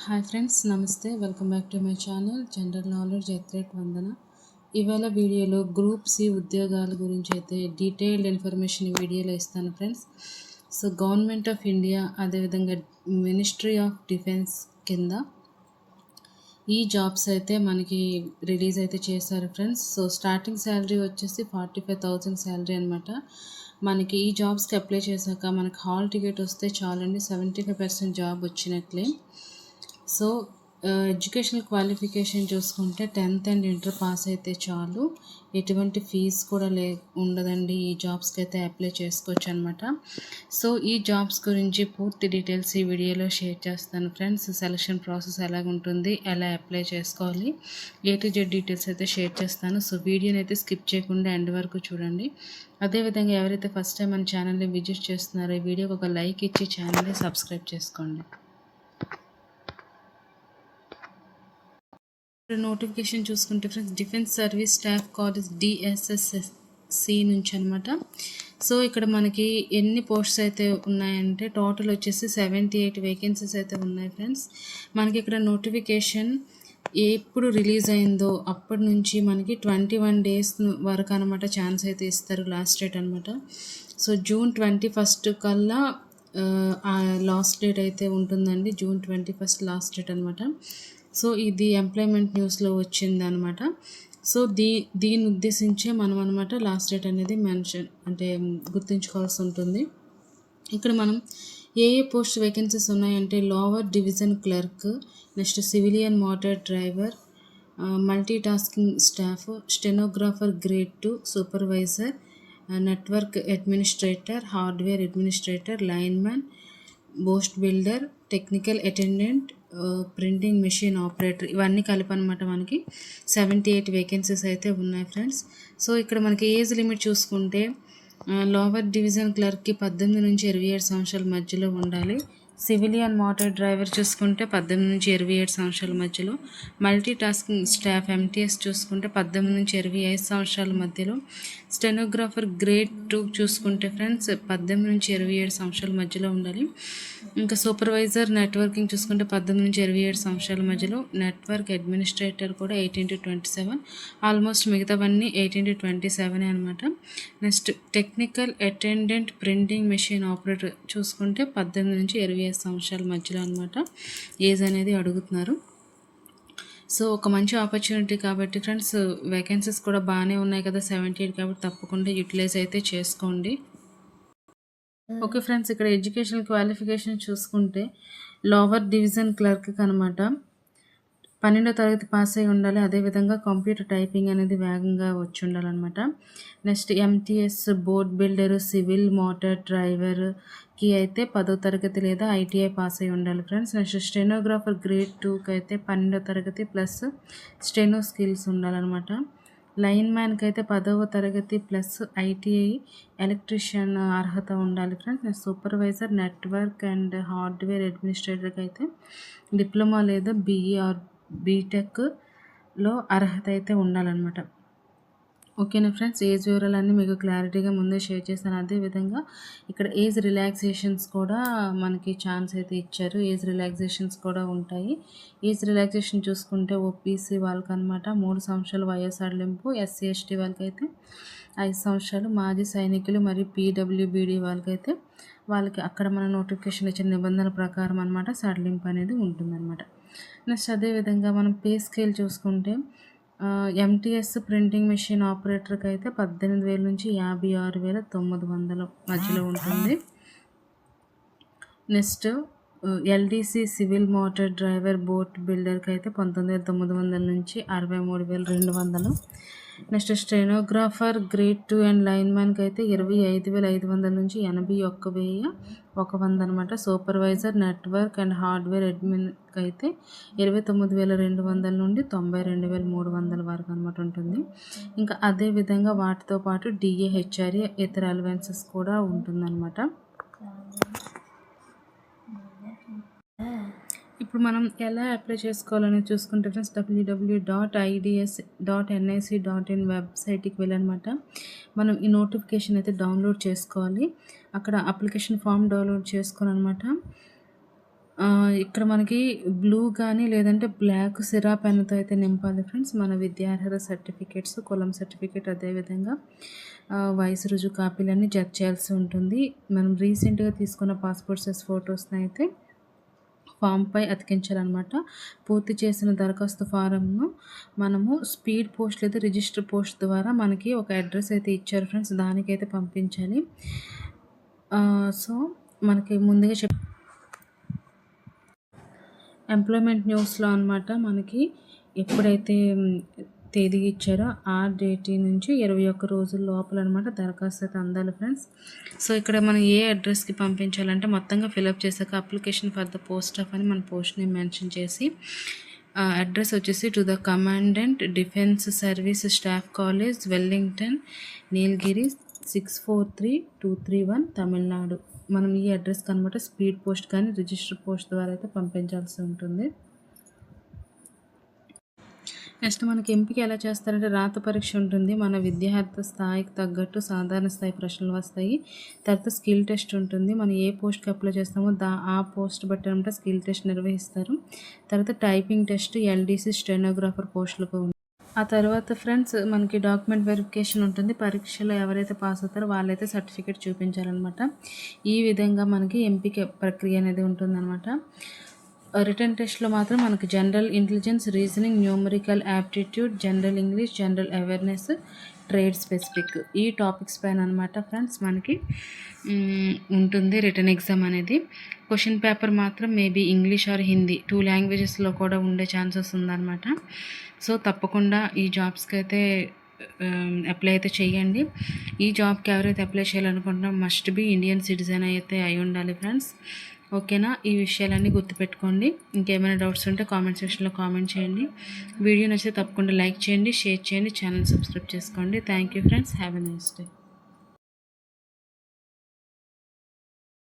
Hi friends, namaste. Welcome back to my channel general knowledge ఎత్రేట్ వందన. ఇవాళ వీడియోలో గ్రూప్ సి ఉద్యోగాల గురించి అయితే డీటెయిల్డ్ ఇన్ఫర్మేషన్ ఈ వీడియోలో ఇస్తాను friends. So government of India అదేవిధంగా మినిస్ట్రీ ఆఫ్ డిఫెన్స్ కింద ఈ జాబ్స్ అయితే మనకి రిలీజ్ అయితే చేశారు ఫ్రెండ్స్. సో స్టార్టింగ్ శాలరీ వచ్చేసి 45,000 శాలరీ అనమాట. మనకి ఈ జాబ్స్కి అప్లై చేశాక మనకి హాల్ టికెట్ వస్తే చాలండి, 75% జాబ్ వచ్చినట్లే. సో ఎడ్యుకేషనల్ క్వాలిఫికేషన్ చూసుకుంటే 10th అండ్ ఇంటర్ పాస్ అయితే చాలు, ఎటువంటి ఫీజు కూడా ఉండదండి. ఈ జాబ్స్కి అయితే అప్లై చేసుకోవచ్చు అనమాట. సో ఈ జాబ్స్ గురించి పూర్తి డీటెయిల్స్ ఈ వీడియోలో షేర్ చేస్తాను ఫ్రెండ్స్. సెలక్షన్ ప్రాసెస్ ఎలాగుంటుంది, ఎలా అప్లై చేసుకోవాలి, A to Z డీటెయిల్స్ అయితే షేర్ చేస్తాను. సో వీడియోని అయితే స్కిప్ చేయకుండా ఎండ్ వరకు చూడండి. అదేవిధంగా ఎవరైతే ఫస్ట్ టైం మన ఛానల్ని విజిట్ చేస్తున్నారో ఈ వీడియోకి ఒక లైక్ ఇచ్చి ఛానల్ని సబ్స్క్రైబ్ చేసుకోండి. నోటిఫికేషన్ చూసుకుంటే friends, defence service staff college DSSC నుంచి అనమాట. సో ఇక్కడ మనకి ఎన్ని పోస్ట్స్ అయితే ఉన్నాయంటే టోటల్ వచ్చేసి 78 వేకెన్సీస్ అయితే ఉన్నాయి ఫ్రెండ్స్. మనకి ఇక్కడ నోటిఫికేషన్ ఎప్పుడు రిలీజ్ అయిందో అప్పటి నుంచి మనకి 21 days వరకు అనమాట ఛాన్స్ అయితే ఇస్తారు, లాస్ట్ డేట్ అనమాట. సో June 21 కల్లా లాస్ట్ డేట్ అయితే ఉంటుందండి. June 21 లాస్ట్ డేట్ అనమాట. సో ఇది ఎంప్లాయ్మెంట్ న్యూస్లో వచ్చింది అనమాట. సో దీన్ని ఉద్దేశించే మనం అనమాట లాస్ట్ డేట్ అనేది మెన్షన్ అంటే గుర్తుంచుకోవాల్సి ఉంటుంది. ఇక్కడ మనం ఏ పోస్ట్ వేకెన్సీస్ ఉన్నాయంటే lower division clerk, next civilian motor driver, multi tasking staff, stenographer grade 2, supervisor, network administrator, hardware administrator, lineman, boast builder, technical attendant, printing machine operator, ఇవన్నీ కలిపి అనమాట మనకి 78 వేకెన్సీస్ అయితే ఉన్నాయి ఫ్రెండ్స్. సో ఇక్కడ మనకి ఏజ్ లిమిట్ చూసుకుంటే లోవర్ డివిజన్ క్లర్క్కి 18 నుంచి 27 సంవత్సరాల మధ్యలో ఉండాలి. సివిలియన్ మోటార్ డ్రైవర్ చూసుకుంటే 18 నుంచి 27 సంవత్సరాల మధ్యలో. మల్టీ టాస్కింగ్ స్టాఫ్ MTS చూసుకుంటే 18 నుంచి 25 సంవత్సరాల మధ్యలో. స్టెనోగ్రాఫర్ గ్రేడ్ 2 చూసుకుంటే ఫ్రెండ్స్ 18 నుంచి 27 సంవత్సరాల మధ్యలో ఉండాలి. ఇంకా సూపర్వైజర్ నెట్వర్కింగ్ చూసుకుంటే 18 నుంచి 27 సంవత్సరాల మధ్యలో. నెట్వర్క్ అడ్మినిస్ట్రేటర్ కూడా 18 to 27, ఆల్మోస్ట్ మిగతావన్నీ 18 to 27 అనమాట. Next technical attendant printing machine operator చూసుకుంటే 18 నుంచి 25 సంవత్సరాల మధ్యలో అనమాట ఏజ్ అనేది అడుగుతున్నారు. సో ఒక మంచి ఆపర్చునిటీ కాబట్టి ఫ్రెండ్స్, వేకెన్సీస్ కూడా బాగానే ఉన్నాయి కదా, 78 కాబట్టి తప్పకుండా యూటిలైజ్ అయితే చేసుకోండి. ఓకే ఫ్రెండ్స్, ఇక్కడ ఎడ్యుకేషనల్ క్వాలిఫికేషన్ చూసుకుంటే లోవర్ డివిజన్ క్లర్క్ అనమాట 12వ తరగతి పాస్ అయి ఉండాలి. అదేవిధంగా కంప్యూటర్ టైపింగ్ అనేది వేగంగా వచ్చి ఉండాలన్నమాట. Next MTS board builder, civil motor డ్రైవర్కి అయితే 10వ తరగతి లేదా ITI పాస్ అయి ఉండాలి ఫ్రెండ్స్. నెక్స్ట్ స్టెనోగ్రాఫర్ గ్రేడ్ 2కి అయితే 12వ తరగతి ప్లస్ స్టెనో స్కిల్స్ ఉండాలన్నమాట. లైన్ మ్యాన్కి అయితే 10వ తరగతి ప్లస్ ITI ఎలక్ట్రీషియన్ అర్హత ఉండాలి friends. Supervisor network and hardware అడ్మినిస్ట్రేటర్కి అయితే డిప్లొమా లేదా BE ఆర్ బీటెక్లో అర్హత అయితే ఉండాలన్నమాట. ఓకేనా ఫ్రెండ్స్, ఏజ్ వివరాలన్నీ మీకు క్లారిటీగా ముందే షేర్ చేశాను. అదేవిధంగా ఇక్కడ ఏజ్ రిలాక్సేషన్స్ కూడా మనకి ఛాన్స్ అయితే ఇచ్చారు. ఏజ్ రిలాక్సేషన్స్ కూడా ఉంటాయి. ఏజ్ రిలాక్సేషన్ చూసుకుంటే OPC వాళ్ళకి అనమాట 3 సంవత్సరాలు వయసు సడలింపు, SC ST వాళ్ళకైతే 5 సంవత్సరాలు, మాజీ సైనికులు మరియు PWBD వాళ్ళకి అక్కడ మన నోటిఫికేషన్ ఇచ్చిన నిబంధనల ప్రకారం అనమాట సడలింపు అనేది ఉంటుందన్నమాట. నెక్స్ట్ అదేవిధంగా మనం పే స్కేల్ చూసుకుంటే MTS ప్రింటింగ్ మెషిన్ ఆపరేటర్కి అయితే 18,000 నుంచి 56,900 మధ్యలో ఉంటుంది. Next LDC civil motor driver boat బిల్డర్కి అయితే 19,900 నుంచి 63,200. Next stenographer grade 2 and line మ్యాన్కి అయితే 25,500 నుంచి 81,100 అనమాట. సూపర్వైజర్ నెట్వర్క్ అండ్ హార్డ్వేర్ అడ్మిన్కి అయితే 29,200 నుండి 92,300 వరకు అనమాట ఉంటుంది. ఇంకా అదేవిధంగా వాటితో పాటు DA HRA ఇతర అలవెన్సెస్ కూడా ఉంటుందన్నమాట. ఇప్పుడు మనం ఎలా అప్లై చేసుకోవాలని చూసుకుంటే ఫ్రెండ్స్, www.ids.nic.in వెబ్సైట్కి వెళ్ళనమాట. మనం ఈ నోటిఫికేషన్ అయితే డౌన్లోడ్ చేసుకోవాలి. అక్కడ అప్లికేషన్ ఫామ్ డౌన్లోడ్ చేసుకోవాలన్నమాట. ఇక్కడ మనకి బ్లూ కానీ లేదంటే బ్లాక్ సిరా పెన్నుతో అయితే నింపాలి ఫ్రెండ్స్. మన విద్యార్హత సర్టిఫికేట్స్, కులం సర్టిఫికేట్, అదేవిధంగా వయసు రుజువు కాపీలన్నీ జత చేయాల్సి ఉంటుంది. మనం రీసెంట్గా తీసుకున్న పాస్పోర్ట్ సైజ్ ఫొటోస్ని అయితే ఫామ్పై అతికించాలన్నమాట. పూర్తి చేసిన దరఖాస్తు ఫారంను మనము స్పీడ్ పోస్ట్ లేదా రిజిస్టర్ పోస్ట్ ద్వారా మనకి ఒక అడ్రస్ అయితే ఇచ్చారు ఫ్రెండ్స్, దానికైతే పంపించాలి. సో మనకి ముందుగా ఎంప్లాయ్మెంట్ న్యూస్లో అనమాట మనకి ఎప్పుడైతే తేదీ ఇచ్చారో ఆ డేట్ నుంచి 21 రోజుల లోపల అనమాట దరఖాస్తు అయితే అందాలి ఫ్రెండ్స్. సో ఇక్కడ మనం ఏ అడ్రస్కి పంపించాలంటే మొత్తంగా ఫిలప్ చేశాక application for the post of అని మన పోస్ట్ నేమ్ మెన్షన్ చేసి అడ్రస్ వచ్చేసి to the commandant defence service staff college Wellington Nilgiri 643231 Tamil Nadu. మనం ఈ అడ్రస్కి అనమాట స్పీడ్ పోస్ట్ కానీ రిజిస్టర్ పోస్ట్ ద్వారా అయితే పంపించాల్సి ఉంటుంది. నెక్స్ట్ మనకి ఎంపిక ఎలా చేస్తారంటే రాత పరీక్ష ఉంటుంది. మన విద్యార్థి స్థాయికి తగ్గట్టు సాధారణ స్థాయి ప్రశ్నలు వస్తాయి. తర్వాత స్కిల్ టెస్ట్ ఉంటుంది. మనం ఏ పోస్ట్కి అప్లై చేస్తామో ఆ పోస్ట్ బట్టి అంటే స్కిల్ టెస్ట్ నిర్వహిస్తారు. తర్వాత టైపింగ్ టెస్ట్, ఎల్డీసీ, స్టెనోగ్రాఫర్ పోస్టులకు ఉంది. ఆ తర్వాత ఫ్రెండ్స్ మనకి డాక్యుమెంట్ వెరిఫికేషన్ ఉంటుంది. పరీక్షలో ఎవరైతే పాస్ అవుతారో వాళ్ళైతే సర్టిఫికేట్ చూపించాలన్నమాట. ఈ విధంగా మనకి ఎంపిక ప్రక్రియ అనేది ఉంటుందన్నమాట. రిటర్న్ టెస్ట్లో మాత్రం మనకి general intelligence, reasoning, numerical aptitude, general English, general awareness, trade specific ఈ టాపిక్స్ పైన అనమాట ఫ్రెండ్స్ మనకి ఉంటుంది రిటర్న్ ఎగ్జామ్ అనేది. క్వశ్చన్ పేపర్ మాత్రం మేబీ ఇంగ్లీష్ ఆర్ హిందీ 2 లాంగ్వేజెస్లో కూడా ఉండే ఛాన్సెస్ ఉందన్నమాట. సో తప్పకుండా ఈ జాబ్స్కి అయితే అప్లై అయితే చేయండి. ఈ జాబ్కి ఎవరైతే అప్లై చేయాలనుకుంటున్నారో మస్ట్ బి ఇండియన్ సిటిజన్ అయితే అయి ఉండాలి ఫ్రెండ్స్. ఓకేనా, ఈ విషయాలన్నీ గుర్తుపెట్టుకోండి. ఇంకేమైనా డౌట్స్ ఉంటే కామెంట్ సెక్షన్లో కామెంట్ చేయండి. వీడియో నచ్చితే తప్పకుండా లైక్ చేయండి, షేర్ చేయండి, ఛానల్ సబ్స్క్రైబ్ చేసుకోండి. Thank you friends, have a nice day.